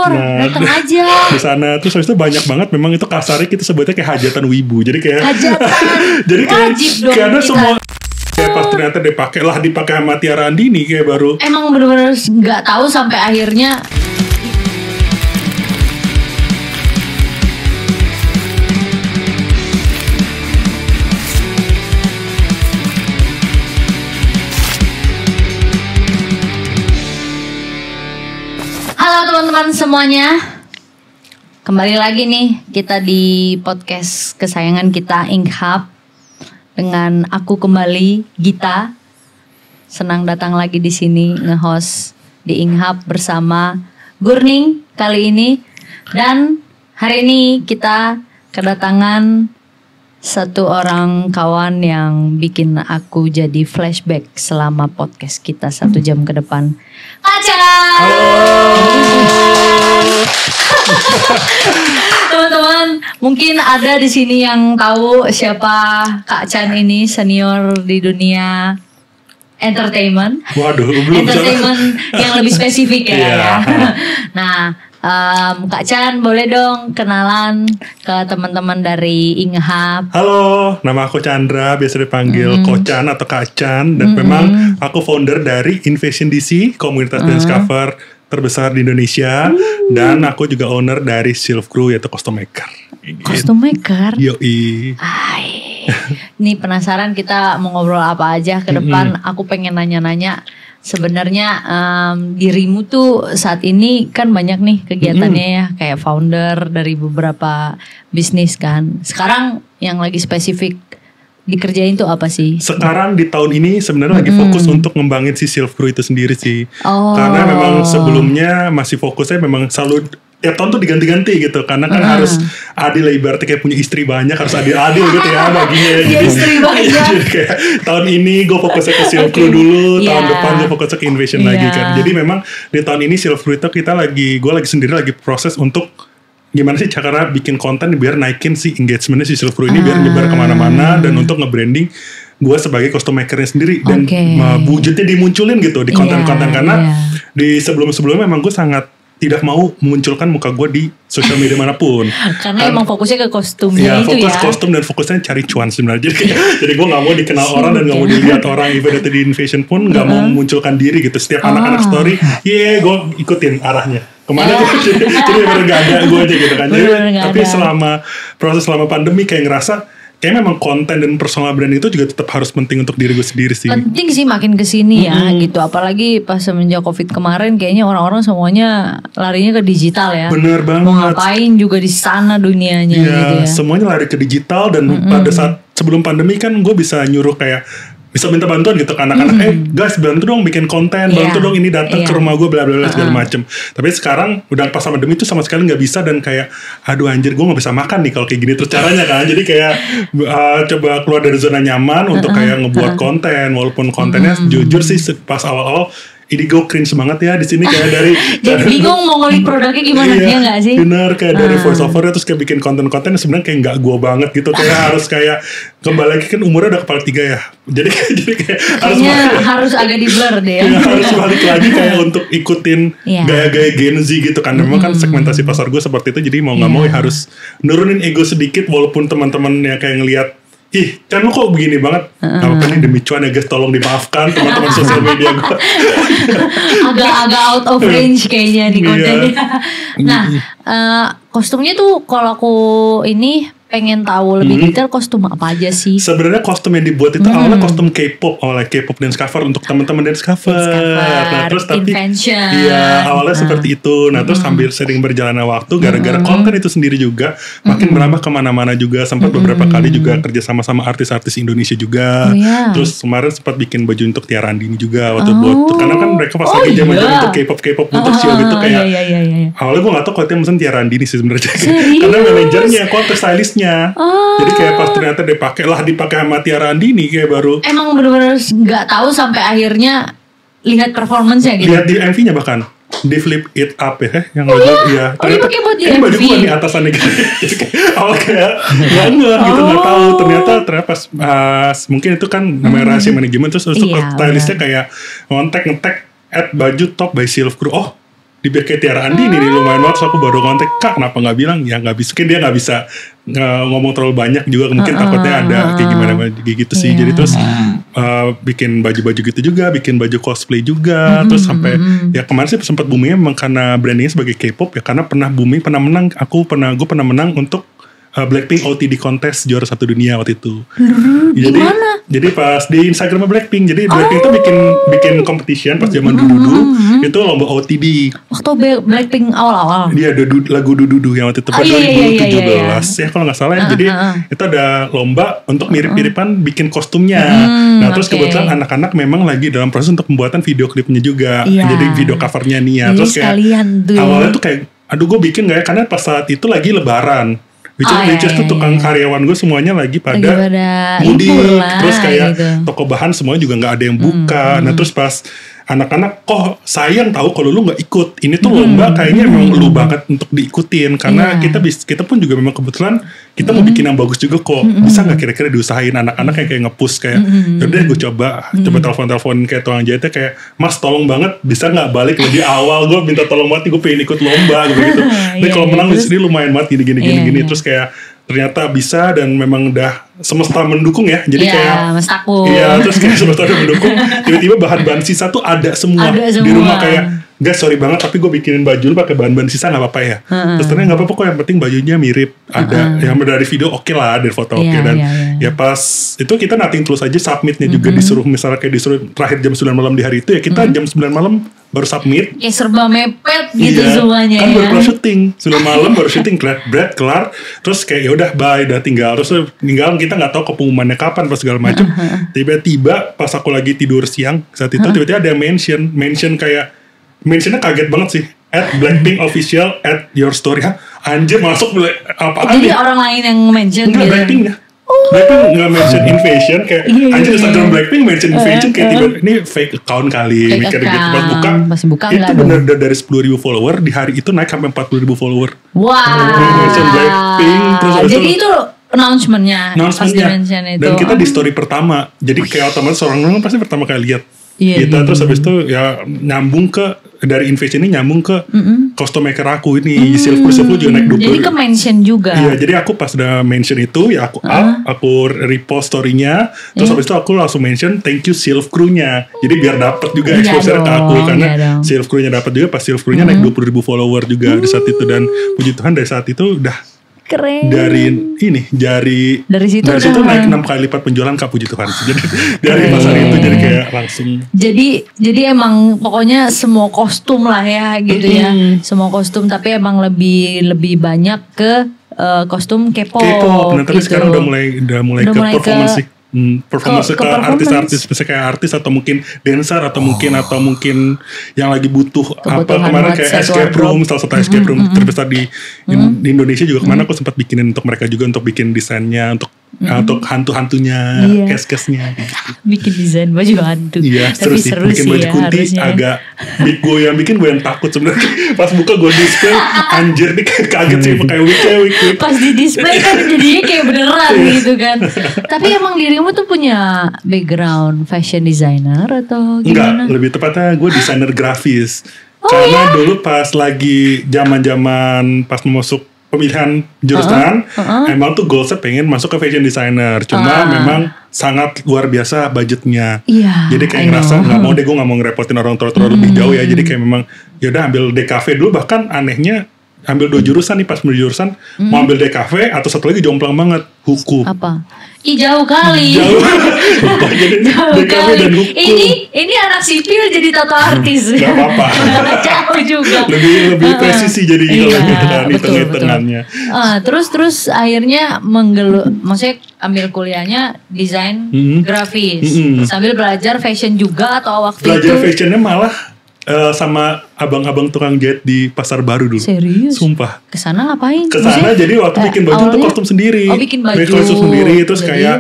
Pur, datang aja. Di sana terus habis itu banyak banget, memang itu kasarnya kita sebutnya kayak hajatan wibu. Jadi kayak Hajatan. jadi kayak Wajib dong karena kita. semua kayak pas ternyata dipakai sama Tiara Andini kayak baru Emang bener-bener nggak tahu sampai akhirnya. Halo teman-teman semuanya, kembali lagi nih kita di podcast kesayangan kita Ink Hub dengan aku kembali Gita. Senang datang lagi di sini nge-host di Ink Hub bersama Gurning kali ini. Dan hari ini kita kedatangan satu orang kawan yang bikin aku jadi flashback selama podcast kita 1 jam ke depan. Kaca! Teman-teman, mungkin ada di sini yang tahu siapa Kak Chan ini, senior di dunia entertainment. waduh belum Entertainment yang lebih spesifik ya. Iya. Ya. Nah, Kak Chan boleh dong kenalan ke teman-teman dari Ink Hub. Halo, nama aku Chandra, biasa dipanggil Kocan atau Kacan, dan memang aku founder dari Invasion DC, komunitas dance cover terbesar di Indonesia, dan aku juga owner dari Silv Crew, yaitu costume maker. Costume maker. Yoi. Ini penasaran kita mau ngobrol apa aja ke depan. Aku pengen nanya-nanya. Sebenarnya dirimu tuh saat ini kan banyak nih kegiatannya ya, kayak founder dari beberapa bisnis kan. Sekarang yang lagi spesifik dikerjain tuh apa sih? Sekarang di tahun ini sebenarnya lagi fokus untuk ngembangin si Silv Crew itu sendiri sih. Karena memang sebelumnya masih fokusnya memang selalu tiap tahun tuh diganti-ganti gitu, karena kan harus adil, ibaratnya kayak punya istri banyak harus adil-adil gitu ya baginya. Punya istri banyak. Jadi kayak tahun ini gue fokusnya ke Silv Crew dulu, tahun depan gue fokusnya ke Invasion lagi kan. Jadi memang di tahun ini Silv Crew itu gue lagi sendiri lagi proses untuk gimana sih cara bikin konten biar naikin si engagementnya si Silv Crew ini biar nyebar kemana-mana, dan untuk nge-branding gue sebagai costume makernya sendiri, dan wujudnya dimunculin gitu di konten-konten, karena di sebelum-sebelumnya memang gue sangat tidak mau memunculkan muka gue di sosial media manapun. Karena emang fokusnya ke kostumnya itu fokus ya. kostum dan fokusnya cari cuan sebenarnya. Jadi gue gak mau dikenal orang dan gak mau dilihat orang. Even di Invasion pun gak mau memunculkan diri gitu. Setiap anak-anak story, gue ikutin arahnya kemana tuh. Jadi bener gak ada gue aja gitu kan. Tapi selama pandemi kayak ngerasa kayak memang konten dan personal brand itu juga tetap harus penting untuk diri gue sendiri sih. Penting sih makin kesini ya gitu. Apalagi pas semenjak COVID kemarin kayaknya orang-orang semuanya larinya ke digital ya. Bener banget. Mau ngapain juga di sana dunianya ya, gitu ya. Semuanya lari ke digital, dan pada saat sebelum pandemi kan gue bisa nyuruh kayak bisa minta bantuan gitu ke anak-anak, guys bantu dong bikin konten, bantu dong ini datang ke rumah gue bla bla bla segala macem. Tapi sekarang udah pas pandemi itu sama sekali nggak bisa, dan kayak aduh anjir gue nggak bisa makan nih kalau kayak gini terus caranya kan. Jadi kayak coba keluar dari zona nyaman untuk kayak ngebuat konten, walaupun kontennya jujur sih pas awal-awal ini gue cringe banget ya di sini kayak dari jadi bingung mau ngelik produknya gimana ya nggak sih? Bener, kayak dari voice overnya terus kayak bikin konten-konten sebenarnya kayak nggak gue banget gitu, kayak harus kayak kembali lagi kan umurnya udah kepala 3 ya, jadi kayak harus agak di blur deh ya. Harus balik lagi kayak untuk ikutin gaya-gaya Gen Z gitu kan. Memang kan segmentasi pasar gue seperti itu, jadi mau nggak mau harus nurunin ego sedikit, walaupun teman-teman yang kayak ngelihat kan lu kok begini banget. Gak apa-apa nih demi cuan ya guys, tolong dimaafkan teman-teman sosial media gue. Agak out of range kayaknya di kontennya. Nah, kostumnya tuh kalau aku ini pengen tahu lebih detail kostum apa aja sih? Sebenarnya kostum yang dibuat itu awalnya kostum K-pop, oleh K-pop dance cover untuk teman-teman dance cover. Nah, terus tapi awalnya seperti itu. Nah, terus sambil sering berjalannya waktu, gara-gara konten itu sendiri juga makin merambah kemana-mana juga. Sempat beberapa kali juga kerja sama artis-artis Indonesia juga. Terus kemarin sempat bikin baju untuk Tiara Andini juga waktu buat, karena kan mereka pas lagi zaman-zaman untuk K-pop untuk show gitu kayak. Awalnya gue nggak tahu kalau dia mesen Tiara Andini sih sebenarnya. Karena manajernya, konten stylistnya. Jadi kayak pas ternyata dipakai sama Tiara Andini kayak baru. Emang bener-bener nggak tahu sampai akhirnya lihat performance-nya gitu. Lihat di MV-nya bahkan di Flip It Up ya, yang ya. Ternyata ini baju gue nih atasannya gitu. Jadi kayak awal kayak nggak gitu, nggak tahu. Ternyata pas mungkin itu kan namanya rahasia manajemen, terus stylistnya kayak ngetek baju top by Silv Crew. di BK Tiara Andi ini lumayan banget. Terus aku baru kontak, Kak kenapa nggak bilang? Ya nggak bisa, mungkin dia nggak bisa ngomong terlalu banyak juga, mungkin takutnya ada kayak gimana gitu sih. Jadi terus bikin baju-baju gitu juga, bikin baju cosplay juga, terus sampai ya kemarin sih sempat booming memang karena brandingnya sebagai K-pop ya, karena pernah booming, pernah menang, gue pernah menang untuk Blackpink OTD Contest juara 1 dunia waktu itu. Jadi pas di Instagram Blackpink, jadi Blackpink itu bikin competition pas zaman dulu itu lomba OTD. Waktu Blackpink awal-awal. Dia ada lagu Dudu yang waktu itu pada 2017 ya kalau nggak salah ya. Jadi itu ada lomba untuk mirip-miripan bikin kostumnya. Nah terus kebetulan anak-anak memang lagi dalam proses untuk pembuatan video klipnya juga. Jadi video covernya nih ya. Terus kayak awalnya tuh kayak aduh gue bikin gak ya, karena pas saat itu lagi lebaran. Which is tuh tukang karyawan gue semuanya lagi pada mudik, terus kayak gitu. Toko bahan semuanya juga nggak ada yang buka. Nah terus pas anak-anak kok sayang tahu kalau lu nggak ikut, ini tuh lomba kayaknya emang lu banget untuk diikutin karena kita pun juga memang kebetulan kita mau bikin yang bagus juga kok. Bisa nggak kira-kira diusahain anak-anak kayak nge-push kayak yaudah gue coba telepon kayak tukang jahitnya kayak Mas tolong banget bisa nggak balik lebih awal, gue minta tolong banget gue pengen ikut lomba gitu. Tapi kalau menang di sini lumayan banget gini terus kayak ternyata bisa dan memang udah semesta mendukung ya. Jadi kayak mestaku. Iya, terus kayak semesta udah mendukung. Tiba-tiba bahan-bahan sisa tuh ada semua di rumah kayak guys sorry banget tapi gue bikinin baju lu pakai bahan-bahan sisa nggak apa-apa ya. Terus ternyata nggak apa-apa kok, yang penting bajunya mirip. Ada yang dari video oke lah, dari foto oke. Dan ya pas itu kita nothing tulus aja submitnya juga disuruh, misalnya kayak disuruh terakhir jam 9 malam di hari itu ya kita jam 9 malam baru submit. Kayak serba mepet gitu semuanya kan baru syuting 9 malam baru syuting kelar terus kayak ya udah bye, udah tinggal kita nggak tahu pengumumannya kapan pas segala macam. Tiba-tiba pas aku lagi tidur siang saat itu tiba-tiba ada yang mention kayak mentionnya kaget banget sih, @Blackpink official @your story. Anjir masuk apaan jadi nih? orang lain yang mention enggak gitu. Blackpink ya. Blackpink nggak mention Invasion kayak anjir Instagram Blackpink mention Invasion kayak tiba ini fake account kali mikir gitu. Pas buka itu benar dari 10.000 follower di hari itu naik sampai 40.000 follower. Mention Blackpink terus jadi itu announcementnya pas di-mention itu. Dan kita di story pertama, jadi kayak otomatis orang pasti pertama kali lihat kita. Terus habis itu ya nyambung ke dari Invasion ini nyambung ke custom maker aku ini Silver juga naik 20. Jadi ke mention juga. Iya, jadi aku pas udah mention itu ya aku aku repost story-nya. Terus habis itu aku langsung mention thank you Silver Crew-nya. Jadi biar dapat juga exposure ke aku karena Silver Crew-nya dapat juga, pas Silver Crew-nya naik 20.000 follower juga di saat itu. Dan puji Tuhan dari saat itu udah keren. Dari situ naik 6 kali lipat penjualan, Kak, puji Tuhan. Jadi dari pasar itu jadi kayak langsung. Jadi emang pokoknya semua kostum lah ya gitu ya. Semua kostum tapi emang lebih banyak ke kostum K-pop. Nah, tapi sekarang udah mulai ke performance sih. Performance ke artis-artis, misalnya kayak artis atau mungkin dancer atau mungkin yang lagi butuh kebutuhan kemarin kayak escape room, salah satu escape room terbesar di Indonesia juga kemana aku sempat bikinin untuk mereka juga untuk bikin desainnya untuk hantu-hantunya, case-case-nya gitu. Bikin desain baju hantu. Iya, seru sih. Bikin baju kunti agak gue yang takut sebenarnya. Pas buka gue display, anjir nih kaget sih pakai wig. Pas di display kan jadinya kayak beneran gitu kan. Tapi emang dirimu tuh punya background fashion designer atau gimana? Enggak, lebih tepatnya gue desainer grafis. Karena dulu pas lagi zaman-zaman pas masuk pemilihan jurusan, emang tuh goalsnya pengen masuk ke fashion designer. Cuma memang sangat luar biasa budgetnya. Jadi kayak ngerasa gue gak mau ngerepotin orang tua lebih jauh ya. Jadi kayak memang yaudah ambil DKV dulu. Bahkan anehnya ambil 2 jurusan nih, pas ambil jurusan mau ambil DKV atau satu lagi jomplang banget, hukum. Apa? Jauh kali. Jauh kali. Dan hukum. Ini anak sipil jadi tato artis. Gak apa-apa. Jauh juga. Lebih presisi jadi kalau gitu kan hitung-hitungannya. Terus akhirnya maksudnya ambil kuliahnya desain grafis. Sambil belajar fashion juga atau waktu belajar fashionnya malah sama abang-abang tukang jahit di Pasar Baru dulu. Serius? Sumpah. Kesana ngapain? Kesana jadi waktu bikin baju untuk kostum sendiri. Bikin baju. Kostum sendiri terus jadi, kayak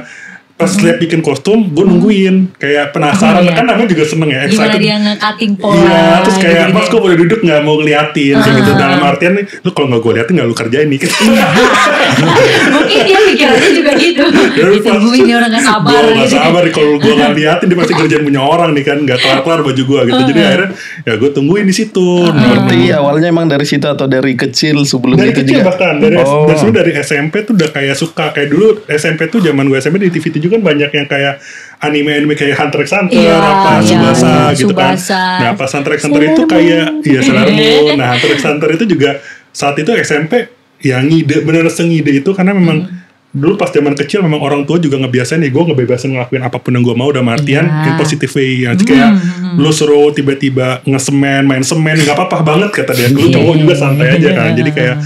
pas lihat bikin kostum gue nungguin kayak penasaran kan namanya juga seneng ya gimana dia nge-cutting pola iya terus kayak mas gue boleh duduk nggak mau ngeliatin kayak gitu dalam artian nih lu kalau nggak gue liatin nggak lu kerjain nih gitu. Mungkin dia pikirannya juga gitu ditungguin nih orang nggak sabar gue nggak sabar kalau gue nggak liatin dia pasti kerjain punya orang nih kan nggak kelar baju gue gitu jadi akhirnya ya gue tungguin di situ. Berarti awalnya emang dari situ atau dari kecil sebelum dari itu kecil juga? bahkan dari SMP tuh udah kayak suka kayak dulu SMP tuh zaman gue SMP di TV juga kan banyak yang kayak anime kayak Hunter x Hunter Tsubasa gitu kan. Nah pas Hunter x Hunter itu kayak Sailor Moon. Nah Hunter x Hunter itu juga saat itu SMP yang bener sengide itu karena memang dulu pas zaman kecil memang orang tua juga ngebiasain nih gue ngebebasin ngelakuin apapun yang gue mau dalam artian in positive way yang kayak lu suruh tiba-tiba main semen nggak apa-apa banget kata dia lu cowok juga santai aja kan jadi kayak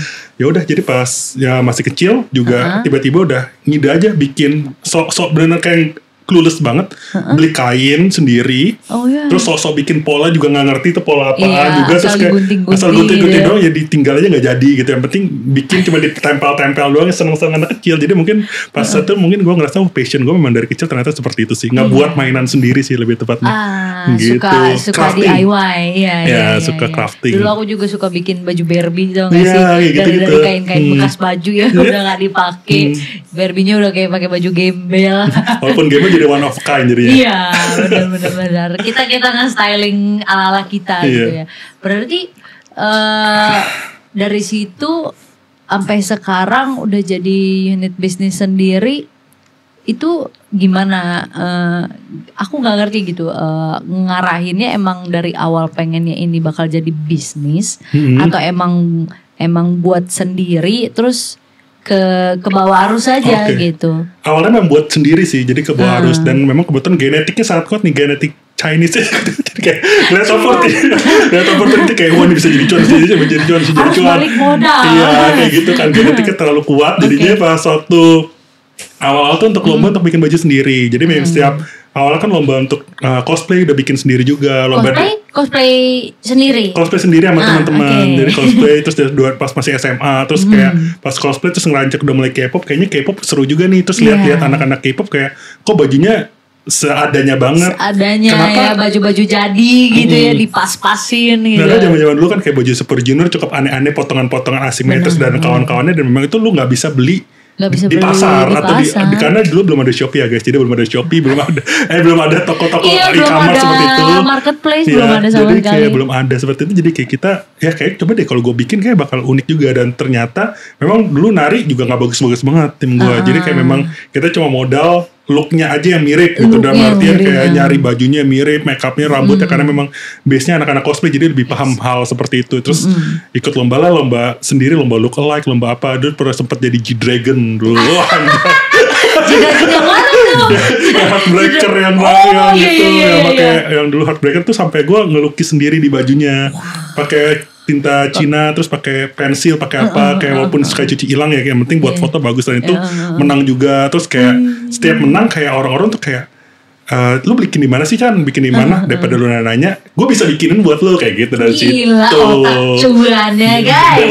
ya udah jadi pas ya masih kecil juga tiba-tiba udah ngide aja bikin sok bener kayak clueless banget beli kain sendiri terus sok bikin pola juga nggak ngerti itu pola apaan juga terus kayak asal gunting-gunting doang ya ditinggal aja nggak jadi gitu yang penting bikin cuma ditempel-tempel doang seneng-seneng anak kecil jadi mungkin pas itu mungkin gue ngerasa passion gue memang dari kecil ternyata seperti itu sih nggak buat mainan sendiri sih lebih tepatnya gitu suka DIY ya suka crafting dulu aku juga suka bikin baju Barbie tau gak sih dari kain-kain bekas baju ya udah nggak dipakai Barbie-nya udah kayak pakai baju gembel walaupun gembel jadi one of kind jadinya. Iya, benar. Kita nge-styling ala-ala kita gitu ya. Berarti dari situ sampai sekarang udah jadi unit bisnis sendiri itu gimana? Aku nggak ngerti gitu. Ngarahinnya emang dari awal pengennya ini bakal jadi bisnis atau emang buat sendiri terus ke bawah arus aja gitu. Awalnya memang buat sendiri sih, jadi ke bawah arus dan memang kebetulan genetiknya sangat kuat nih genetik Chinese jadi kayak lihat opportunity kayak wah ini bisa jadi cuan balik modal. Iya kayak gitu kan genetiknya terlalu kuat jadinya pas waktu awal tuh untuk lomba untuk bikin baju sendiri jadi memang setiap awalnya kan lomba untuk cosplay udah bikin sendiri juga lomba cosplay sendiri sama teman-teman jadi cosplay terus pas masih SMA terus kayak pas cosplay terus ngerancak udah mulai K-pop kayaknya K-pop seru juga nih terus lihat anak-anak K-pop kayak kok bajunya seadanya banget kenapa ya baju-baju jadi gitu ya dipas-pasin gitu nah zaman-zaman dulu kan kayak baju Super Junior cukup aneh-aneh potongan-potongan asimetris dan kawan-kawannya dan memang itu lu gak bisa beli di pasar atau di karena dulu belum ada Shopee ya guys jadi belum ada Shopee belum ada toko-toko e-commerce seperti itu marketplace belum ada sama jadi sekali kayak belum ada seperti itu jadi kayak kita ya kayak coba deh kalau gue bikin kayak bakal unik juga dan ternyata memang dulu nari juga nggak bagus-bagus banget tim gue jadi kayak memang kita cuma modal looknya aja yang mirip gitu dalam artian kayak nyari bajunya mirip make upnya rambutnya karena memang base nya anak-anak cosplay jadi lebih paham hal seperti itu terus ikut lomba sendiri lomba look alike lomba apa dulu pernah sempat jadi G-Dragon dulu G-Dragon yang mana tuh Heartbreaker yang gitu yang dulu Heartbreaker tuh sampai gue ngelukis sendiri di bajunya pakai tinta Cina terus pakai pensil pakai apa kayak walaupun kayak cuci hilang ya kayak penting buat foto bagus dan itu menang juga terus kayak setiap menang kayak orang-orang tuh kayak lu bikin di mana sih Chan bikin di mana daripada lu nanya gue bisa bikinin buat lu kayak gitu dari situ otak curannya guys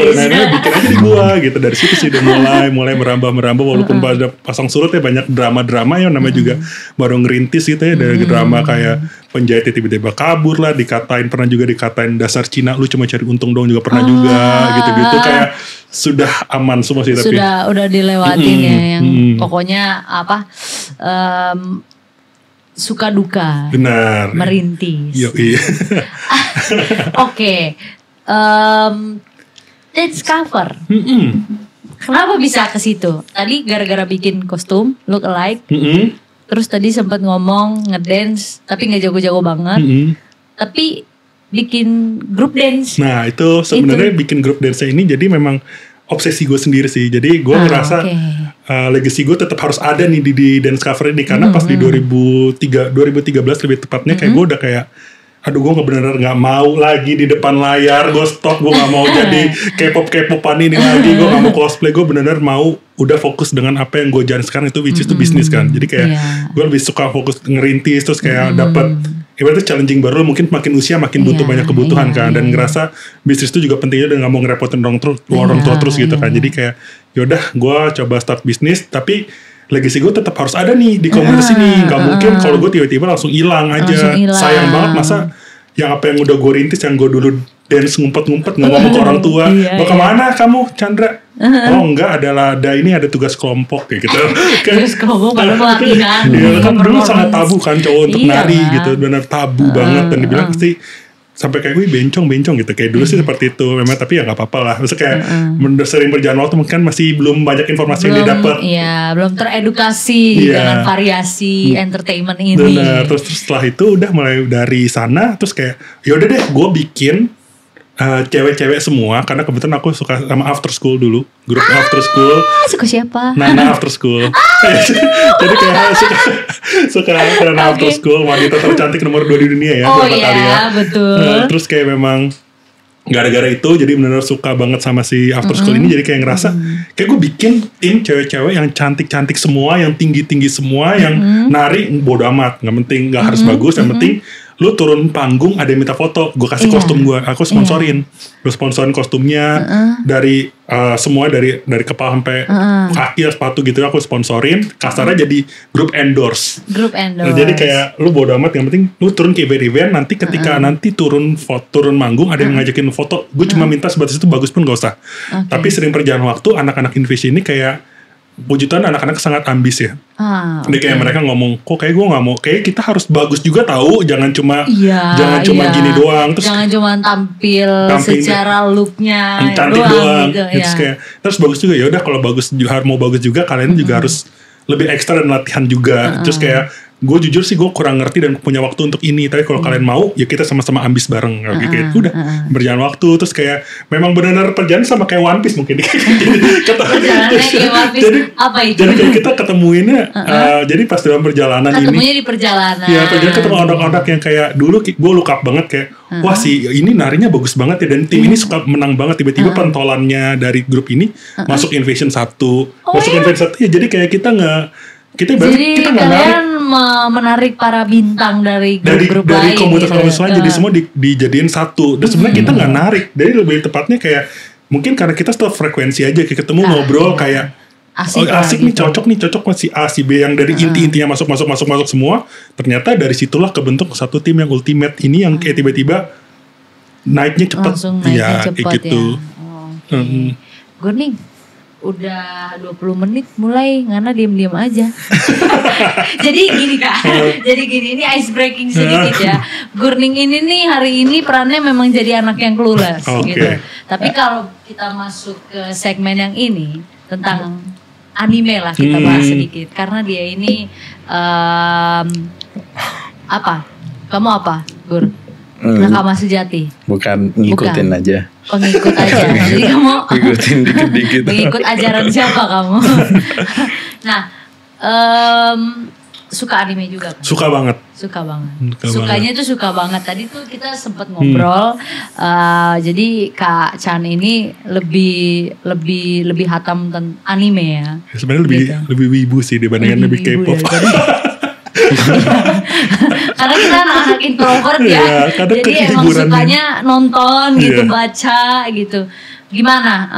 bikin aja di gua gitu dari situ sih udah mulai merambah walaupun pada pasang surut ya banyak drama yang namanya juga baru ngerintis gitu ya dari drama kayak penjahitnya tiba-tiba kabur lah pernah juga dikatain dasar Cina lu cuma cari untung dong juga pernah juga gitu-gitu kayak sudah aman semua sih tapi udah dilewatin ya yang pokoknya apa suka duka benar merintis iya. Oke. Dance cover kenapa bisa ke situ tadi gara-gara bikin kostum look alike terus tadi sempat ngomong ngedance tapi nggak jago-jago banget tapi bikin grup dance nah itu sebenarnya bikin grup dance ini jadi memang obsesi gue sendiri sih jadi gue ngerasa legacy gue tetap harus ada nih di dance cover ini karena pas di 2013 lebih tepatnya kayak gue udah kayak aduh gue bener-bener gak mau lagi di depan layar gue stop gue gak mau jadi K-pop-K-popan ini lagi gue gak mau cosplay gue bener-bener mau udah fokus dengan apa yang gue jalan sekarang itu which is itu bisnis kan jadi kayak gue lebih suka fokus ngerintis terus kayak dapat ibaratnya challenging baru mungkin makin usia makin butuh banyak kebutuhan kan dan ngerasa bisnis itu juga pentingnya dan gak mau ngerepotin orang tua terus gitu kan jadi kayak yaudah gue coba start bisnis tapi legacy gue tetap harus ada nih di komunitas ini. Gak mungkin kalau gue tiba-tiba langsung hilang aja. Sayang banget masa yang apa yang udah gue rintis, yang gue dulu dance ngumpet-ngumpet nggak ngomong ke orang tua. Mau kemana kamu, Chandra? Oh enggak, ada tugas kelompok kayak gitu. Tugas kelompok pada pelatihan. Iya kan dulu sangat tabu kan cowok untuk nari gitu, benar tabu banget, dan dibilang pasti sampai kayak gue bencong gitu, kayak dulu sih seperti itu memang, tapi ya nggak apa-apa lah. Maksudnya kayak sering berjalan waktu mungkin masih belum banyak informasi yang didapat. Iya, belum teredukasi dengan variasi entertainment ini. Benar. Terus setelah itu udah mulai dari sana, terus kayak yaudah deh gue bikin cewek-cewek semua, karena kebetulan aku suka sama After School dulu, grup After School. Suka siapa? Nana After School. Jadi kayak suka Nana After School, wanita tercantik nomor 2 di dunia ya. Oh iya, betul. Terus kayak memang gara-gara itu jadi benar-benar suka banget sama si After School ini. Jadi kayak ngerasa kayak gue bikin tim cewek-cewek yang cantik-cantik semua, yang tinggi-tinggi semua, yang nari bodo amat, nggak penting, nggak harus bagus, yang penting lu turun panggung ada yang minta foto, gue kasih kostum gue, aku sponsorin, gue sponsorin kostumnya dari semua dari kepala sampai kaki, sepatu gitu aku sponsorin, kasarnya jadi grup endorse. Nah, jadi kayak lu bodo amat, yang penting lu turun ke event, nanti ketika nanti turun manggung ada yang ngajakin foto, gue cuma minta sebatas itu, bagus pun gak usah. Tapi sering perjalanan waktu anak-anak Invision ini kayak puji Tuhan anak-anak sangat ambis ya. Jadi kayak mereka ngomong, kok kayak gue gak mau, kayak kita harus bagus juga tahu, jangan cuma gini doang. Terus jangan cuma tampil secara looknya cantik doang. Gitu, terus kayak terus bagus juga, ya udah kalau bagus mau bagus juga, kalian juga harus lebih ekstra dan latihan juga. Terus kayak gue jujur sih gue kurang ngerti dan punya waktu untuk ini, tapi kalau kalian mau ya kita sama-sama ambis bareng. Kayak udah berjalan waktu, terus kayak memang benar-benar perjalanan sama kayak One Piece mungkin. Jadi kayak kita ketemuinnya jadi pas dalam perjalanan ketemunya di perjalanan. Ya perjalanan ketemu orang-orang yang kayak dulu gue look up banget, kayak wah si ini narinya bagus banget ya, dan tim ini suka menang banget, tiba-tiba pentolannya dari grup ini masuk Invasion 1 ya, jadi kayak kita jadi kita kalian menarik para bintang dari grup lain, komunitas lain, jadi semua dijadiin satu. Dan sebenarnya kita nggak narik, jadi lebih tepatnya kayak mungkin karena kita satu frekuensi aja, kayak ketemu ngobrol kayak asik nih, cocok si A si B, yang dari inti-intinya masuk semua. Ternyata dari situlah kebentuk satu tim yang ultimate ini, yang kayak tiba-tiba naiknya cepat. Langsung naiknya cepat kayak gitu. Gue nih udah 20 menit mulai ngana diem-diem aja. Jadi gini Kak, ini ice breaking sedikit ya. Gurning ini nih hari ini perannya memang jadi anak yang clueless gitu. Tapi kalau kita masuk ke segmen yang ini tentang anime lah, kita bahas sedikit, karena dia ini apa? Kamu apa, Gur? Nakama sejati? Bukan, ngikutin aja. Oh, ngikut aja. Jadi kamu ngikutin dikit-dikit. Mengikut ajaran siapa kamu? Nah, suka anime juga kan? Suka banget. Sukanya tuh suka banget. Tadi tuh kita sempat ngobrol. Jadi Kak Chan ini lebih hatam tentang anime ya. Sebenarnya lebih wibu sih dibandingkan lebih K-pop. Karena kita anak-anak introvert ya, jadi emang sukanya nonton gitu, baca gitu. Gimana?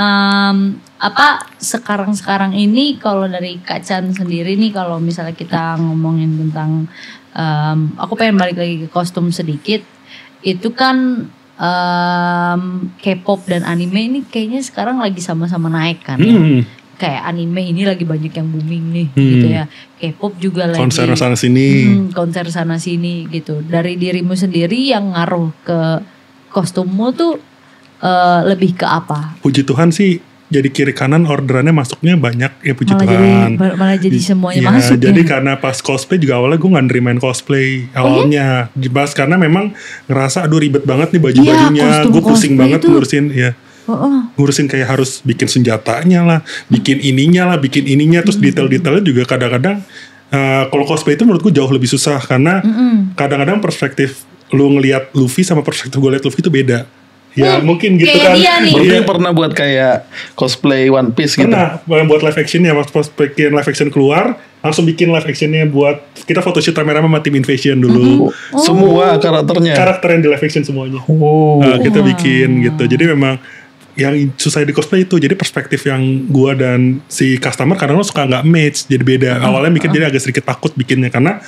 Sekarang ini kalau dari Kak Chan sendiri nih, kalau misalnya kita ngomongin tentang, aku pengen balik lagi ke kostum sedikit. Itu kan K-pop dan anime ini kayaknya sekarang lagi sama-sama naik kan ya. Kayak anime ini lagi banyak yang booming nih gitu ya. K-pop juga lagi konser sana sini gitu. Dari dirimu sendiri yang ngaruh ke kostummu tuh lebih ke apa? Puji Tuhan sih, jadi kiri kanan orderannya masuknya banyak ya, puji Tuhan. Malah jadi semuanya masuk jadi karena pas cosplay juga awalnya gue gak nerimain cosplay awalnya. Dibahas karena memang ngerasa aduh ribet banget nih baju-bajunya. Gue pusing banget ngurusin ngurusin kayak harus bikin senjatanya lah, bikin ininya, terus detail-detailnya juga kadang-kadang kalau cosplay itu menurutku jauh lebih susah, karena kadang-kadang perspektif lu ngelihat Luffy sama perspektif gue lihat Luffy itu beda. Ya mungkin gitu kan. Mungkin pernah buat kayak cosplay One Piece gitu. Pernah buat live actionnya, pas bikin live action keluar langsung bikin live actionnya, buat kita photoshoot rame-rame sama tim Invasion dulu. Semua karakter yang di live action semuanya. Kita bikin gitu. Jadi memang yang susah di cosplay itu. Jadi perspektif yang gua dan si customer kadang suka nggak match, jadi beda. Awalnya bikin jadi agak sedikit takut bikinnya karena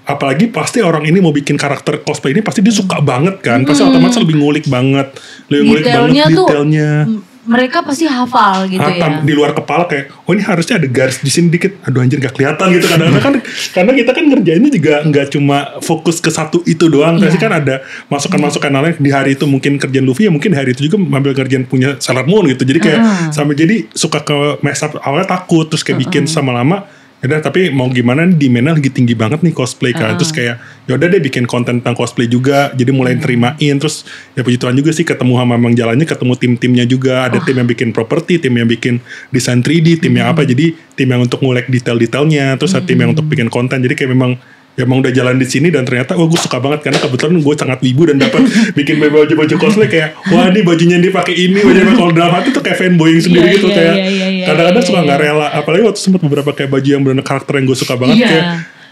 apalagi pasti orang ini mau bikin karakter cosplay ini pasti dia suka banget kan. Pasti otomatis lebih ngulik banget, detailnya. Mereka pasti hafal gitu ya. Di luar kepala kayak, oh ini harusnya ada garis di sini dikit. Aduh anjir gak kelihatan gitu. Kadang-kadang kan karena kita kan ngerjainnya juga nggak cuma fokus ke satu itu doang. Pasti kan ada masukan-masukan lain di hari itu mungkin kerjaan Luffy ya mungkin hari itu juga ambil kerjaan punya Sailor Moon gitu. Jadi kayak sampai jadi suka ke mess up awalnya takut terus kayak bikin sama lama. Yaudah tapi mau gimana demand-nya lagi tinggi banget nih cosplay kan. Terus kayak yaudah deh bikin konten tentang cosplay juga. Jadi mulai terimain. Terus ya puji Tuhan juga sih ketemu sama memang jalannya. Ketemu tim-timnya juga. Ada tim yang bikin properti. Tim yang bikin desain 3D. Tim yang apa. Jadi tim yang untuk ngulek detail-detailnya. Terus ada tim yang untuk bikin konten. Jadi kayak memang ya emang udah jalan di sini dan ternyata gue suka banget karena kebetulan gue sangat wibu dan dapat bikin baju cosplay kayak wah ini bajunya yang dipakai ini bajunya kalau dalam hati tuh kayak fanboying sendiri gitu kayak kadang-kadang suka nggak rela apalagi waktu sempat beberapa kayak baju yang benar karakter yang gue suka banget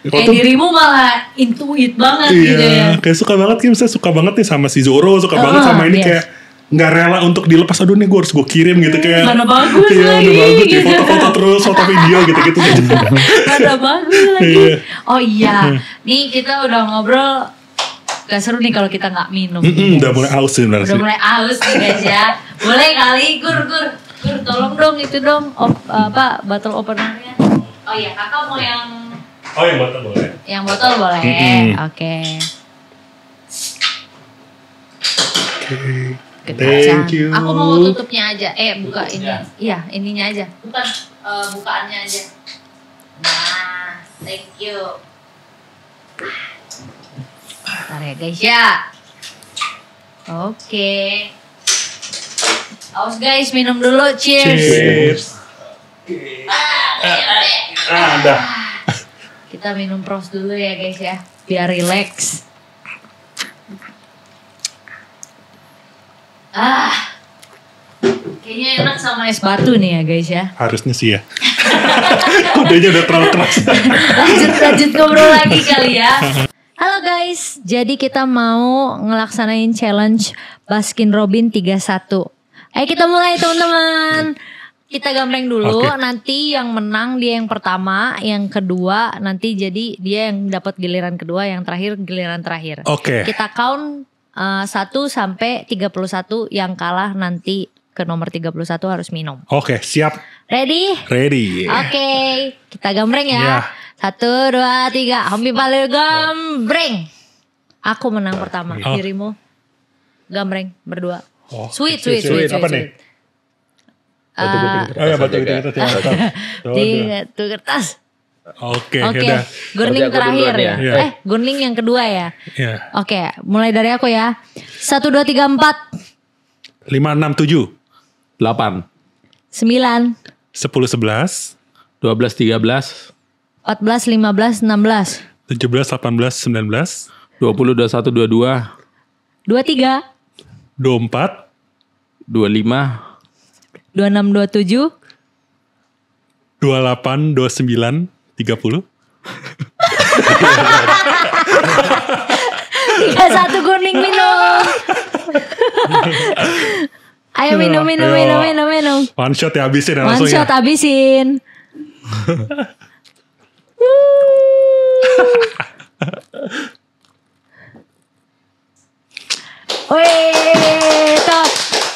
kayak dirimu malah intuit banget gitu ya kayak suka banget kayak misalnya suka banget nih sama si Zoro suka banget sama ini kayak nggak rela untuk dilepas aduh nih gue harus gue kirim gitu kayak mana bagus lagi bagus gitu. Foto-foto terus foto video gitu mana bagus lagi oh iya nih kita udah ngobrol gak seru nih kalau kita nggak minum udah mulai aus sebenarnya udah mulai aus nih guys ya boleh kali gur tolong dong itu dong bottle openernya oh iya kakak mau yang botol boleh yang botol boleh oke. Thank you. Aku mau tutupnya aja. Buka ini. Iya, ininya aja. Bukan bukaannya aja. Nah, thank you. Bentar ya guys ya. Oke. Awas guys, minum dulu. Cheers. Dah. Kita minum pros dulu ya guys ya. Biar relax. Kayaknya enak sama es batu nih ya guys ya. Harusnya sih ya. Kudanya udah terlalu keras. Lanjut ngobrol lagi kali ya. Halo guys, jadi kita mau ngelaksanain challenge Baskin Robin 31. Ayo kita mulai teman-teman. Kita gambreng dulu, nanti yang menang dia yang pertama, yang kedua nanti jadi dia yang dapat giliran kedua, yang terakhir giliran terakhir. Kita count 1 sampai 31 yang kalah nanti ke nomor 31 harus minum. Siap. Ready? Ready. Kita gambreng ya. 1, 2, 3. Hompi paling gambreng. Aku menang pertama. Dirimu gambreng berdua. Sweet. Apa nih? Batu kertas. Oke. Gunning terakhir ya. Gunning yang kedua ya. Oke, mulai dari aku ya. 1, 2, 3, 4 5, 6, 7 8 9 10, 11 12 13 14, 15, 16 17, 18, 19 20 21 22 23 24 25 26, 27 28, 29 30 31 Gunning minum. Ayo minum. One shot ya habisin ya langsung ya. One shot habisin. Wih,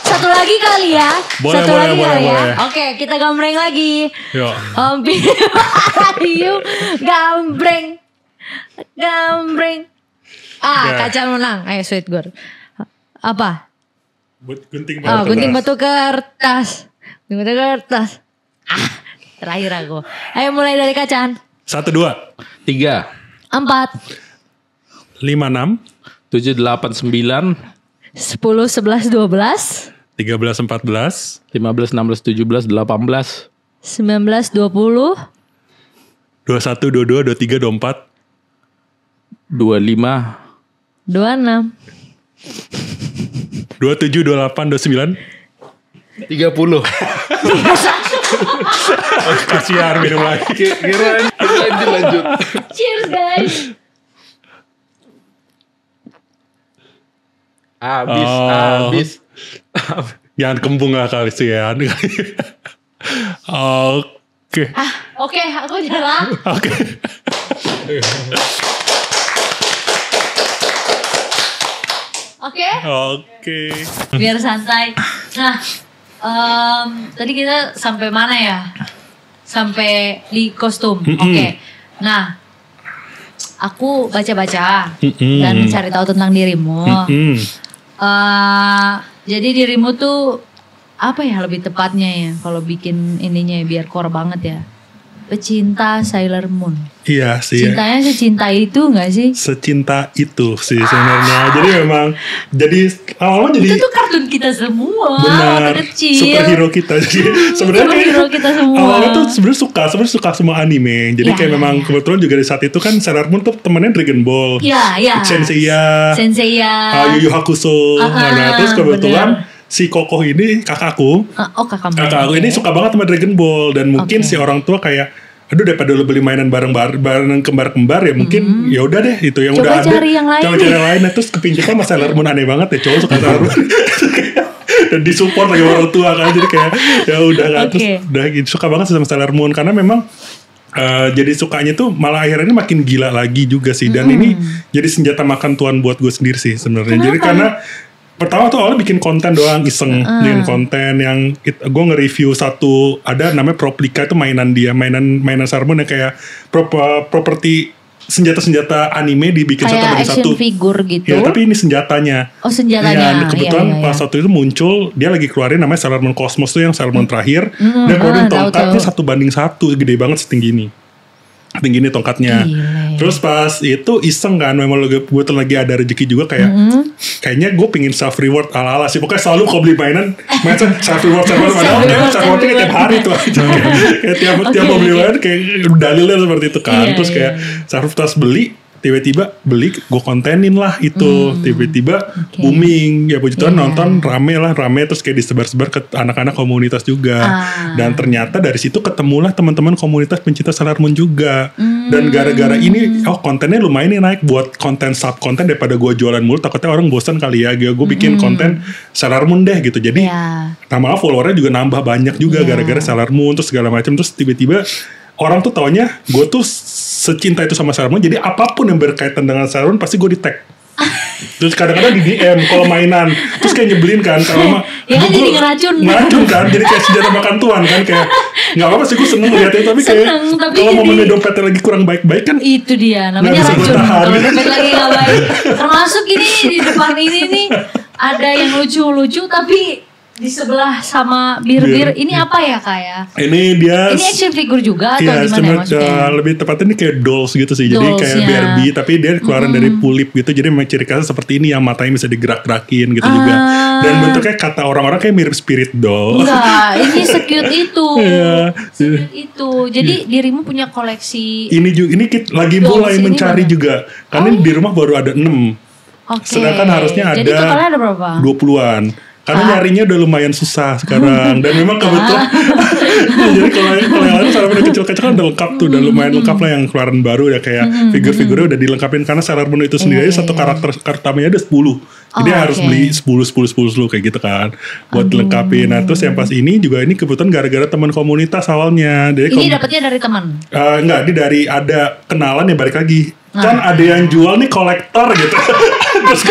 satu lagi kali ya. Boleh. Oke, kita gambreng lagi. Ayo, gambreng. Kaca menang. Ayo sweet girl. Apa? Gunting batu kertas. Terakhir aku. Ayo mulai dari Kacan. 1, 2 3 4 5, 6 7, 8, 9 10, 11, 12 13, 14 15, 16, 17, 18 19, 20 21, 22, 23, 24 25 26 27, 28, 29 30 Kasihan minum lagi. Lanjut. Cheers guys. Habis. Jangan kembung lah kalian. Oke. Oke, aku nyerah. Oke. Oke. Biar santai. Nah, tadi kita sampai mana ya? Sampai di kostum. Oke. Nah, aku baca-baca dan cari tahu tentang dirimu. Jadi dirimu tuh apa ya lebih tepatnya ya kalau bikin ininya ya, biar core banget ya. Pecinta Sailor Moon. Iya sih. Cintanya secinta itu gak sih? Secinta itu sih sebenarnya. Jadi memang awalnya jadi itu tuh kartun kita semua. Benar. Kecil. Superhero kita. Jadi sebenarnya superhero kita semua. Awalnya tuh sebenarnya suka semua anime. Jadi kayak memang kebetulan juga di saat itu kan Sailor Moon tuh temennya Dragon Ball. Iya. Senseiya. Yu Yu Hakusho. Nah, terus kebetulan si Kokoh ini kakakku. Kakak aku ini suka banget sama Dragon Ball dan mungkin si orang tua kayak aduh daripada lu beli mainan bareng kembar-kembar ya mungkin ya udah deh itu yang coba udah ada. Coba cari yang lain. Nah, terus kepincut sama Sailor Moon aneh banget ya cowok suka Sailor Moon. Dan disupport lagi orang tua kan jadi kayak ya udah kan terus udah suka banget sama Sailor Moon karena memang jadi sukanya tuh malah akhirnya makin gila lagi juga sih dan ini jadi senjata makan tuan buat gue sendiri sih sebenarnya. Jadi karena pertama tuh awalnya bikin konten doang iseng bikin konten yang gue nge-review satu ada namanya Proplika itu mainan Sailor Moon yang kayak properti senjata anime dibikin kayak satu banding satu action figure gitu ya tapi ini senjatanya senjatanya kebetulan pas waktu itu muncul dia lagi keluarin namanya Sailor Moon Cosmos tuh yang Sailor Moon terakhir dia keluarin tongkatnya 1:1 gede banget setinggi ini tongkatnya. Terus pas itu iseng kan memang gue lagi ada rezeki juga kayak kayaknya gue pingin self reward ala-ala sih pokoknya selalu kalau beli mainan self reward padahal self rewardnya tiap hari tuh kayak tiap mau beli mainan kayak dalilnya seperti itu kan terus kayak self beli tiba-tiba beli gue kontenin lah itu tiba-tiba booming ya puji Tuhan nonton rame terus kayak disebar-sebar ke anak-anak komunitas juga dan ternyata dari situ ketemulah teman-teman komunitas pencinta Sailor Moon juga dan gara-gara ini kontennya lumayan nih naik buat konten sub konten daripada gue jualan mulu takutnya orang bosan kali ya gue bikin konten Sailor Moon deh gitu jadi lama-lama followernya juga nambah banyak juga gara-gara Sailor Moon terus segala macam terus tiba-tiba orang tuh taunya gue tuh secinta itu sama Sailor Moon jadi apapun yang berkaitan dengan Sailor Moon pasti gue di tag terus kadang-kadang di DM kalau mainan terus kayak nyebelin kan sama ya kan jadi ngeracun kan jadi kayak senjata makan tuan kan kayak nggak apa-apa sih gue seneng ngeliatnya tapi kayak kalau momennya dompetnya lagi kurang baik-baik kan itu dia namanya racun kalau dompet lagi nggak baik termasuk ini di depan ini nih ada yang lucu-lucu tapi di sebelah sama bir ini apa ya Kak ya? Ini action figure juga atau gimana maksudnya? Lebih tepatnya ini kayak dolls gitu sih. Jadi kayak Barbie tapi dia keluaran dari pulip gitu. Jadi memang ciri khasnya seperti ini yang matanya bisa digerak-gerakin gitu juga. Dan bentuknya kata orang-orang kayak mirip spirit doll. Enggak, ini secute itu. Secute itu. Jadi dirimu punya koleksi. Ini lagi mulai mencari juga. Karena di rumah baru ada 6. Sedangkan harusnya ada. Jadi totalnya ada berapa? 20-an. Karena nyarinya udah lumayan susah sekarang dan memang kebetulan jadi kalau yang lain Sailor Moon kecil-kecil kan udah lengkap tuh udah lumayan lengkap lah yang keluaran baru ya kayak figur-figurnya udah dilengkapin karena Sailor Moon itu sendiri satu karakter utamanya ada 10 jadi harus beli 10 kayak gitu kan buat dilengkapin. Nah terus yang pas ini juga ini kebetulan gara-gara teman komunitas awalnya ini dapetnya dari teman? Enggak, ini dari ada kenalan ya balik lagi kan ada yang jual nih kolektor gitu terus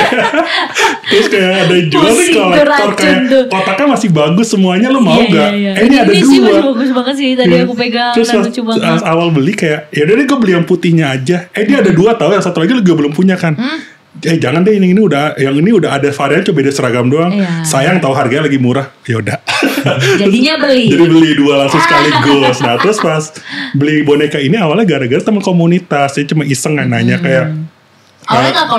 kayak ada yang jual nih kolektor kayak kotaknya masih bagus semuanya lo mau gak? Ini ada 2 sih masih bagus banget sih tadi aku pegang terus dan lucu banget awal beli kayak yaudah deh gue beli yang putihnya aja dia ada 2 tau yang satu lagi gue belum punya kan jangan deh yang ini udah ada varian coba beda seragam doang sayang tahu harganya lagi murah yaudah jadinya beli jadi beli 2 langsung sekaligus. Nah terus pas beli boneka ini awalnya gara-gara teman komunitas dia cuma iseng nanya kayak awalnya nggak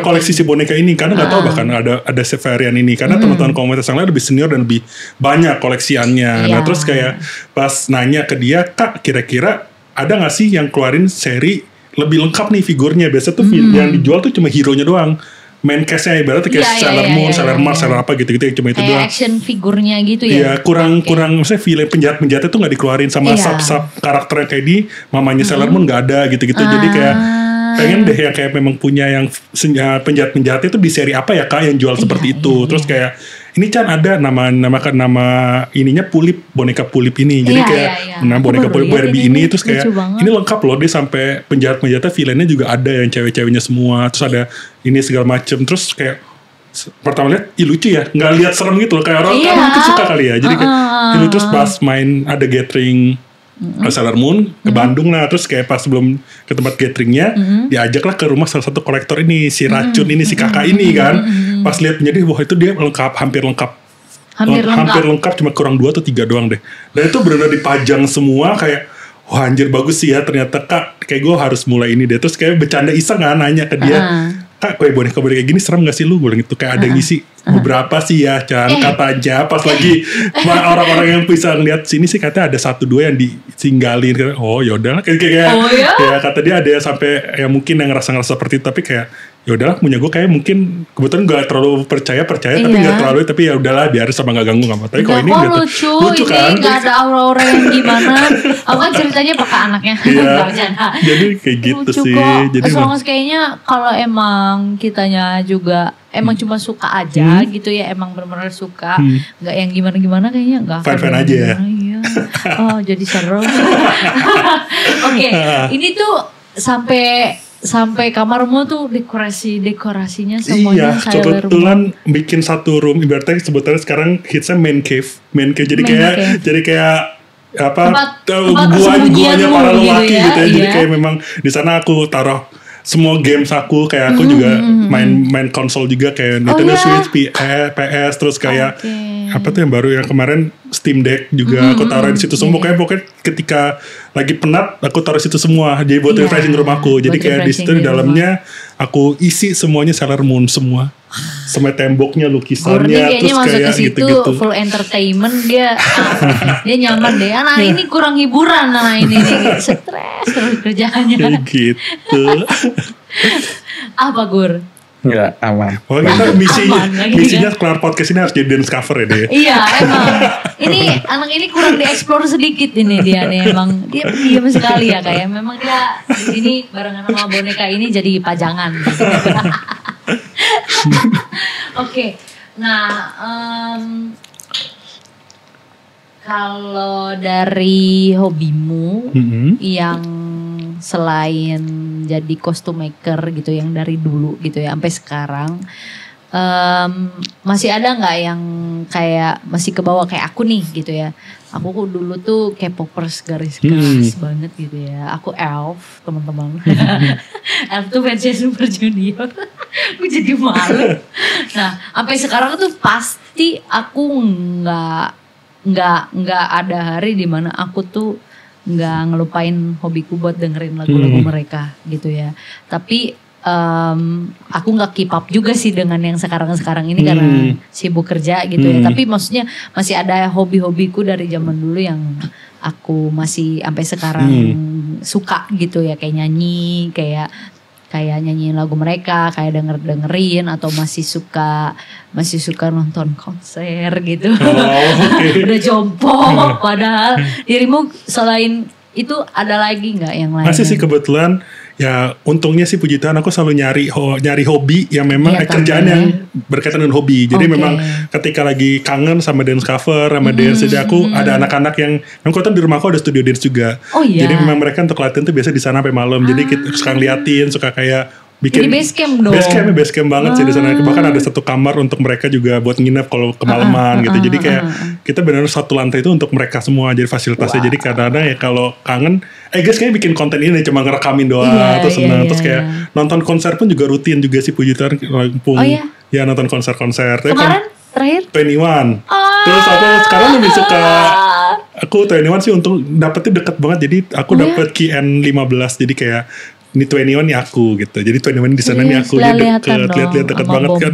koleksi si boneka ini karena nggak tahu bahkan ada varian ini karena teman-teman komunitas yang lain lebih senior dan lebih banyak koleksiannya. Nah terus kayak pas nanya ke dia Kak kira-kira ada nggak sih yang keluarin seri lebih lengkap nih figurnya biasa tuh yang dijual tuh cuma hero-nya doang main case-nya ibaratnya kayak Sailor Moon, Sailor Mars, Sailor apa gitu-gitu cuma itu doang kayak action figurnya gitu ya iya kurang maksudnya film penjahat-penjahatnya tuh gak dikeluarin sama sub-sub karakternya kayak di mamanya Sailor Moon gak ada gitu-gitu jadi kayak pengen deh yang kayak memang punya yang penjahat-penjahatnya tuh di seri apa ya Kak yang jual seperti itu terus kayak ini Chan ada nama ininya Pulip, boneka Pulip ini. Jadi nah boneka Pulip Barbie ini terus kayak ini lengkap loh, dia sampai penjahat-penjahatnya villainnya juga ada yang cewek-ceweknya semua. Terus ada ini segala macem. Terus kayak pertama lihat lucu ya, nggak lihat serem gitu loh, kayak orang kan mungkin suka kali ya. Jadi kayak terus pas main ada gathering Sailor Moon ke Bandung lah, terus kayak pas sebelum ke tempat gatheringnya diajaklah ke rumah salah satu kolektor ini, si racun ini, si kakak ini kan. Pas lihat jadi wah itu dia hampir lengkap, cuma kurang 2 atau 3 doang deh. Dan itu benar-benar dipajang semua, kayak wah anjir bagus sih ya ternyata Kak, kayak gue harus mulai ini deh. Terus kayak bercanda iseng kan, nanya ke dia, Kak kayak boneka-boneka gini serem gak sih lu? Gue bilang gitu, kayak ada yang ngisi beberapa sih ya Chan, katanya pas lagi orang-orang yang bisa ngeliat sini sih katanya ada 1-2 yang ditinggalin. Oh yaudah kayak ya kata dia ada sampai ya mungkin yang ngerasa seperti itu, tapi kayak yaudah punya gue kayak mungkin kebetulan gak terlalu percaya tapi gak terlalu, tapi ya udahlah biar sama gak ganggu gak apa. Tapi kalau ini lucu kan, gak ada aura-aura yang gimana. Aku kan ceritanya pakai anaknya. Jadi kayak gitu lucu sih kok. Jadi kayaknya kalau emang kitanya juga emang cuma suka aja gitu ya, emang benar-benar suka, nggak yang gimana-gimana kayaknya nggak. Fan-fan aja ya. Iya. Oh jadi seru. Oke, ini tuh sampai kamarmu tuh dekorasinya semuanya Sailor Moon. Kebetulan bikin satu room, ibaratnya sebetulnya sekarang hitsnya main cave. Jadi kayak apa guanya para lelaki gitu ya. Jadi kayak memang di sana aku taruh semua games aku, kayak aku juga main konsol juga kayak Nintendo Switch, PS, terus kayak apa tuh yang baru yang kemarin Steam Deck juga aku taruh di situ semua. Pokoknya ketika lagi penat aku taruh situ semua, jadi buat refreshing rumahku. Jadi kayak di situ di dalamnya aku isi semuanya Sailor Moon semua. Sampai temboknya, lukisannya, terus kayak gitu-gitu. Full entertainment dia nyaman deh. Anak ini kurang hiburan, ini stres terus kerjaannya. Gitu. Apa Gur? Enggak, aman. Oh kita misinya kelar podcast ini harus jadi dance cover ya dia. Iya emang. Ini anak ini kurang dieksplor sedikit ini dia nih, emang dia diam sekali ya, kayak memang dia di sini barengan sama boneka ini jadi pajangan. Oke. Nah kalau dari hobimu yang selain jadi costume maker gitu, yang dari dulu gitu ya sampai sekarang, masih ada nggak yang kayak masih kebawa kayak aku nih gitu ya? Aku dulu tuh K-popers garis keras banget gitu ya. Aku Elf teman-teman. Elf tuh fansnya Super Junior. Aku jadi malu. Nah sampai sekarang tuh pasti aku nggak ada hari dimana aku tuh nggak ngelupain hobiku buat dengerin lagu-lagu mereka gitu ya. Tapi aku nggak keep up juga sih dengan yang sekarang ini karena sibuk kerja gitu ya. Tapi maksudnya masih ada hobi-hobiku dari zaman dulu yang aku masih sampai sekarang suka gitu ya, kayak nyanyi, kayak nyanyiin lagu mereka, kayak dengerin, atau masih suka nonton konser gitu. Udah jompo, padahal dirimu selain itu ada lagi nggak yang lain? Masih sih kebetulan. Ya untungnya sih puji Tuhan aku selalu nyari hobi yang memang kerjaan yang berkaitan dengan hobi. Jadi memang ketika lagi kangen sama dance cover, sama dance, jadi aku ada anak-anak yang kebetulan di rumahku ada studio dance juga. Jadi memang mereka untuk latihan tuh biasa di sana sampai malam. Jadi kita suka ngeliatin, suka kayak bikin base camp dong. Base camp banget sih di sana. Bahkan ada satu kamar untuk mereka juga buat nginep kalau kemalaman gitu. Jadi kayak kita benar satu lantai itu untuk mereka semua, jadi fasilitasnya. Jadi kadang-kadang ya kalau kangen, guys kayaknya bikin konten ini cuma ngerekamin doang, terus senang. Terus kayak nonton konser pun juga rutin juga sih puji Tuhan. Ya nonton konser-konser. Kemarin terakhir 21. Terus aku sekarang lebih suka, aku 21 sih untuk dapetnya deket banget. Jadi aku dapet KN15, jadi kayak ini 21 nih aku gitu. Jadi 21 di sana nih aku, lihat deket banget kan.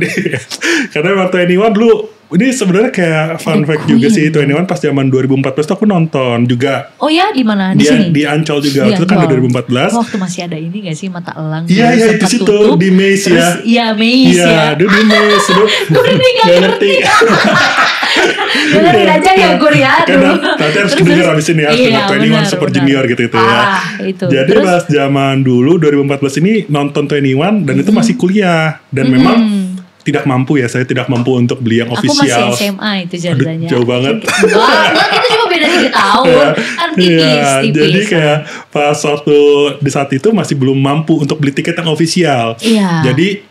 Karena memang 21 dulu, ini sebenarnya kayak fun fact juga sih. 21 pas zaman 2014 tuh aku nonton juga. Oh ya, di mana? Di sini? Di Ancol juga. Itu kan 2014. Waktu masih ada ini gak sih, mata elang? Iya di situ, di Maze ya. Iya Maze ya. Iya, di Maze. Gue ini gak ngerti. Dengerin aja ya Gur ya. Nanti harus denger abis ini ya. 21 Super Junior gitu ya. Jadi pas zaman dulu 2014 ini nonton 21 dan itu masih kuliah. Dan memang tidak mampu ya, saya tidak mampu untuk beli yang official. Aku masih SMA itu ceritanya. Jauh banget. Enggak, kita cuma beda 3 tahun. Kan tipis. Jadi kayak pas waktu di saat itu masih belum mampu untuk beli tiket yang official. Iya. Jadi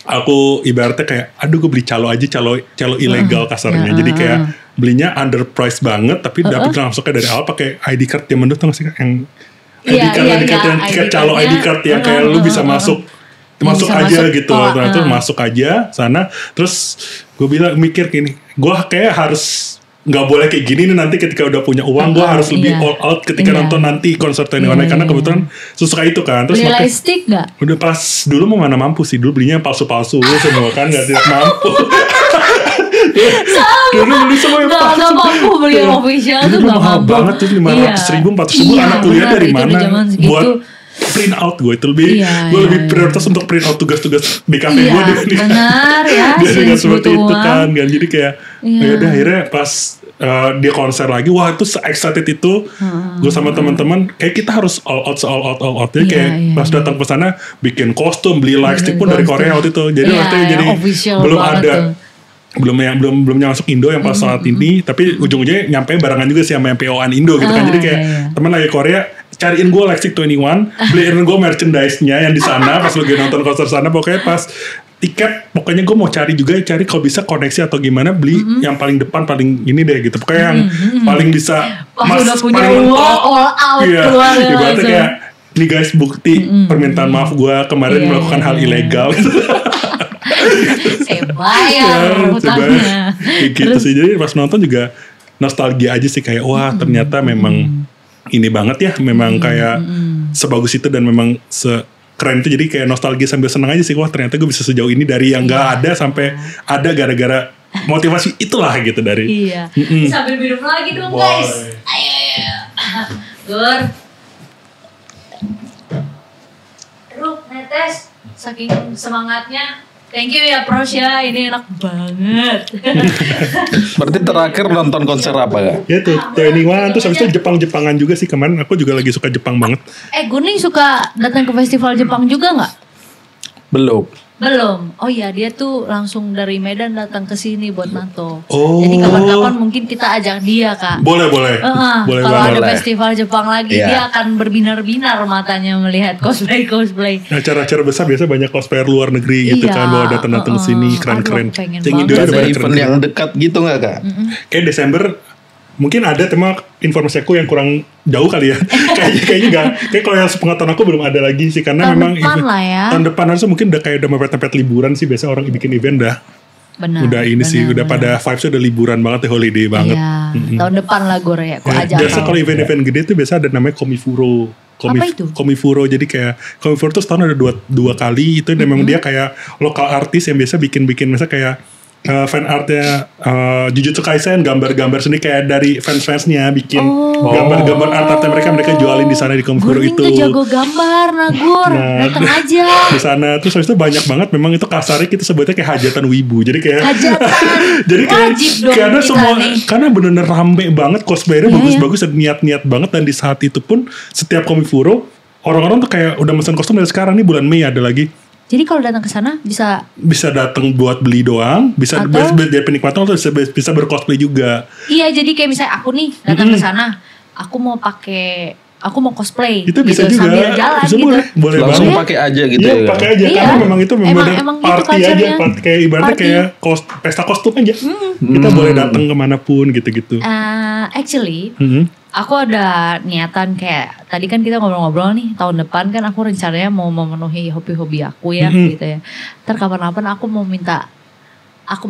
aku ibaratnya kayak, aduh gue beli calo ilegal kasarnya. Jadi kayak belinya underpriced banget, tapi dapat langsungnya dari awal pakai ID card zaman dulu tuh nggak sih yang ID card yang tiket calo ID card yang kayak lu bisa masuk aja gitu. Terus masuk aja sana. Terus gue mikir gini, gue kayak harus nggak boleh kayak gini nih nanti ketika udah punya uang gue harus lebih all out ketika nonton nanti konser Twenty One karena kebetulan suka itu kan. Terus beli lightstick nggak? Udah pas dulu mau mana mampu sih, dulu belinya palsu-palsu semua kan tidak mampu. Dulu beli semua yang palsu. Nggak mampu beli yang official tuh nggak mahal mampu. banget tuh 500.000 400.000 anak kuliah dari mana buat print out gue itu lebih prioritas untuk print out tugas-tugas di kafe gue benar ya dia seperti itu kan jadi kayak udah akhirnya pas dia konser lagi wah itu se-excited itu gue sama teman-teman kayak kita harus all out jadi kayak pas datang ke sana bikin kostum beli lightstick pun dari Korea waktu itu jadi jadi belum ada belum masuk Indo yang pas saat ini tapi ujung-ujungnya nyampe barengan juga sih sama yang PO-an Indo gitu kan jadi kayak teman lagi Korea cariin gue Lightstick 21 beliin gue merchandise-nya yang di sana pas lagi nonton konser sana pokoknya pas tiket pokoknya gue mau cari kalau bisa koneksi atau gimana beli yang paling depan paling ini deh gitu pokoknya yang paling bisa udah punya all out keluar ibaratnya kayak nih guys bukti permintaan maaf gue kemarin melakukan hal ilegal saya bayar hutangnya gitu sih jadi pas nonton juga nostalgia aja sih kayak wah ternyata memang ini banget ya memang kayak sebagus itu dan memang keren itu jadi kayak nostalgia sambil seneng aja sih wah ternyata gue bisa sejauh ini dari yang gak ada sampai ada gara-gara motivasi itulah gitu dari sambil minum lagi dong guys ayo Gur netes saking semangatnya. Thank you ya Pros ya, ini enak banget. Berarti terakhir nonton konser apa ya? Ya tuh, Twenty One terus habis itu Jepang-Jepangan juga sih kemarin. Aku juga lagi suka Jepang banget. Guning suka datang ke festival Jepang juga nggak? Belum. Oh iya dia tuh langsung dari Medan datang ke sini buat nato. Oh. Jadi kapan-kapan mungkin kita ajak dia Kak. Boleh. Kalau ada festival Jepang lagi dia akan berbinar-binar matanya melihat cosplay. Acara-acara besar biasa banyak cosplayer luar negeri gitu kan bawa datang sini keren-keren. Ada event yang dekat gitu nggak Kak? Kayak Desember mungkin ada tema informasi aku yang kurang jauh kali ya. Kayaknya enggak. Kayak kalau yang sepengetahuan aku belum ada lagi sih karena tahun depan lah ya. Tahun depan harusnya mungkin udah kayak udah mepet-mepet liburan sih biasa orang bikin event dah. Udah pada vibes udah liburan banget ya holiday banget. Tahun depan lah gue ya. Biasa kalau event-event gede tuh biasa ada namanya Komifuro. Apa itu? Komifuro jadi kayak Komifuro tuh setahun ada dua kali itu memang dia kayak lokal artis yang biasa bikin misalnya kayak fan artnya Jujutsu Kaisen gambar-gambar sendiri kayak dari fans-fansnya bikin gambar-gambar artnya mereka jualin di sana di Komifuro itu. Guning tuh jago gambar Nagur, datang aja di sana. Terus habis itu banyak banget memang itu kasarnya kita sebutnya kayak hajatan wibu. Jadi kayak jadi kayak karena semua karena benar-benar rame banget cosplayernya bagus-bagus dan niat-niat banget dan di saat itu pun setiap Komifuro orang-orang tuh kayak udah mesen kostum dari sekarang nih bulan Mei ada lagi. Jadi kalau datang ke sana bisa datang buat beli doang, bisa jadi penikmatan atau bisa bercosplay juga. Iya, jadi kayak misalnya aku nih datang ke sana, aku mau cosplay itu bisa gitu, juga sambil jalan bisa gitu. boleh langsung banget. pakai aja gitu ya. Pakai aja karena memang itu emang party gitu aja, kayak ibaratnya kayak pesta kostum aja. Kita boleh datang kemanapun gitu-gitu. Actually, aku ada niatan kayak tadi kan kita ngobrol-ngobrol nih tahun depan kan aku rencananya mau memenuhi hobi-hobi aku ya gitu ya. Ntar kapan-kapan aku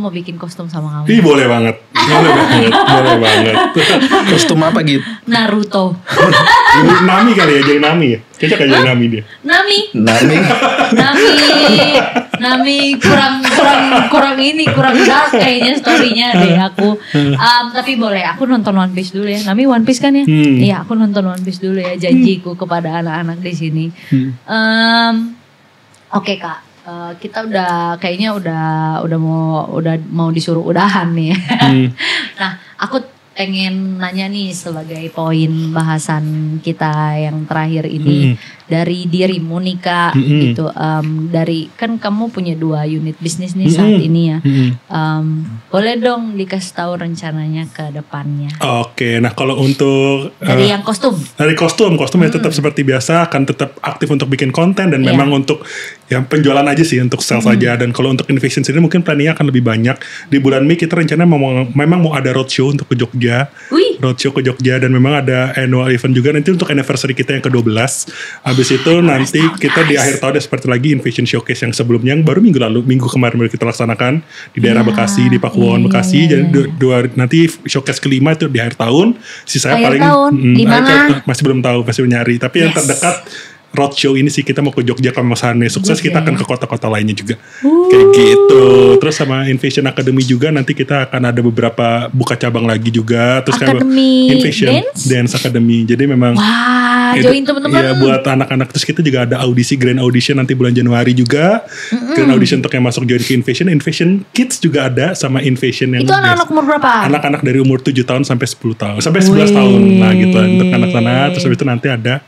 mau bikin kostum sama kamu. Ih boleh banget. Boleh banget. Kostum apa gitu? Naruto. Nami kali ya, jadi Nami ya. Cocok aja jadi Nami dia. Nami kurang dark kayaknya storynya deh aku. Tapi boleh aku nonton One Piece dulu ya. Nami One Piece kan ya? Iya aku nonton One Piece dulu ya. Janjiku kepada anak-anak di sini. Oke Kak. Kita kayaknya udah mau disuruh udahan nih. Nah, aku pengen nanya nih sebagai poin bahasan kita yang terakhir ini dari dirimu nih Kak gitu. Dari kan kamu punya 2 unit bisnis nih saat ini ya. Boleh dong dikasih tahu rencananya ke depannya. Oke, nah kalau untuk dari yang kostum. Dari kostum ya tetap seperti biasa, akan tetap aktif untuk bikin konten dan memang untuk yang penjualan aja sih, untuk sales aja. Dan kalau untuk innovation sendiri mungkin planningnya akan lebih banyak. Di bulan Mei kita rencananya memang mau ada roadshow untuk ke Jogja. Roadshow ke Jogja dan memang ada annual event juga nanti untuk anniversary kita yang ke-12. Habis itu nanti kita di akhir tahun seperti lagi Innovation Showcase yang sebelumnya yang baru minggu kemarin baru kita laksanakan di daerah Bekasi, di Pakuwon Bekasi. Jadi nanti showcase kelima itu di akhir tahun. Sisanya paling di mana? Masih belum tahu, masih nyari. Tapi yang terdekat roadshow ini sih kita mau ke Jogja. Kalau misalnya sukses kita akan ke kota-kota lainnya juga kayak gitu. Terus sama Innovation Academy juga nanti kita akan ada beberapa buka cabang lagi juga. Terus Academy Innovation Dance Academy. Jadi memang join teman-teman. Ya buat anak-anak. Terus kita juga ada audisi Grand Audition nanti bulan Januari juga. Grand Audition untuk yang masuk join ke Innovation Kids juga ada sama Innovation yang itu anak-anak umur berapa? Anak-anak dari umur 7 tahun sampai 10 tahun sampai 11 tahun lah gitu untuk anak sana. Terus habis itu nanti ada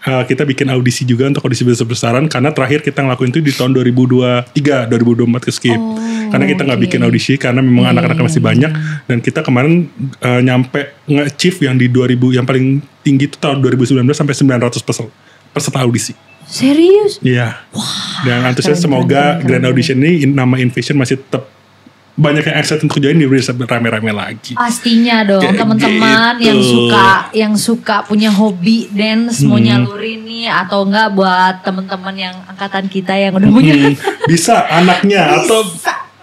kita bikin audisi juga untuk audisi besar-besaran karena terakhir kita ngelakuin itu di tahun 2023, 2024 ke skip. Karena kita nggak bikin audisi karena memang anak-anak masih banyak dan kita kemarin nyampe nge-achieve yang di 2000 yang paling tinggi itu tahun 2019 sampai 900 peserta audisi. Serius? Iya. Dan antusias semoga Grand Audition ini nama Innovation masih tetap banyak yang excited untuk join di rame-rame lagi. Pastinya dong teman-teman gitu. yang suka punya hobi dance mau nyalurin nih atau enggak buat teman-teman yang angkatan kita yang udah punya bisa anaknya atau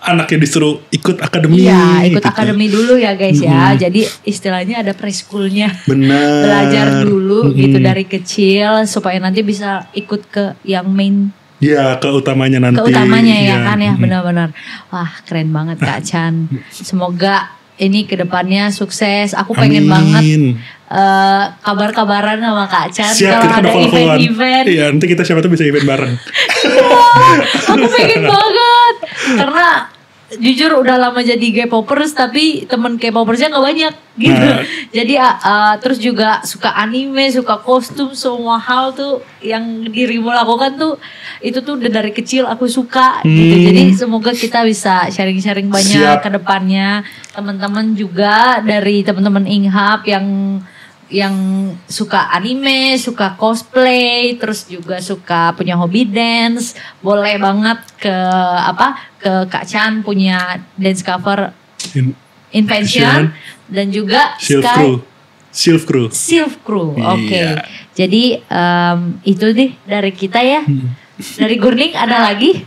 anaknya disuruh ikut akademi. Iya, ikut akademi dulu ya guys ya. Jadi istilahnya ada preschoolnya. Benar. Belajar dulu gitu dari kecil supaya nanti bisa ikut ke yang main. Iya, keutamanya nanti. Keutamanya ya kan ya, benar-benar. Wah, keren banget Kak Chan. Semoga ini kedepannya sukses. Aku pengen banget kabar-kabaran sama Kak Chan kalau ada event-event. Iya, nanti kita siapa tuh bisa event bareng. Aku pengen banget. Karena jujur udah lama jadi K-popers tapi temen K-popersnya gak banyak gitu. Jadi terus juga suka anime, suka kostum, semua hal tuh yang dirimu lakukan tuh itu tuh udah dari kecil aku suka gitu. Jadi semoga kita bisa sharing-sharing banyak ke depannya. Teman-teman juga dari teman-teman Inghap yang suka anime, suka cosplay, terus juga suka punya hobi dance, boleh banget ke Kak Chan punya dance cover Invention dan juga Silk Crew. Oke. Jadi itu deh dari kita ya. Dari Gurning ada lagi?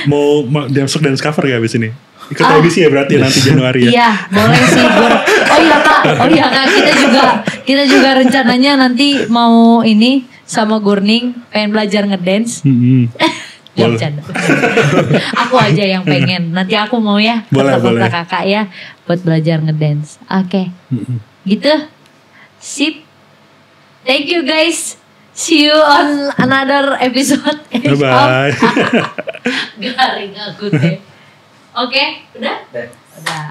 mau masuk dance cover ya abis ini? Ikut audisi ya berarti nanti Januari ya. Iya, boleh sih Gur. Oh iya Kak, kita juga rencananya nanti mau ini sama Gurning pengen belajar ngedance. Bercanda. Aku aja yang pengen. Nanti aku mau ya boleh. Kakak ya buat belajar ngedance. Oke. Gitu. Sip. Thank you guys. See you on another episode. Bye. Garing aku deh. Oke, udah? Udah.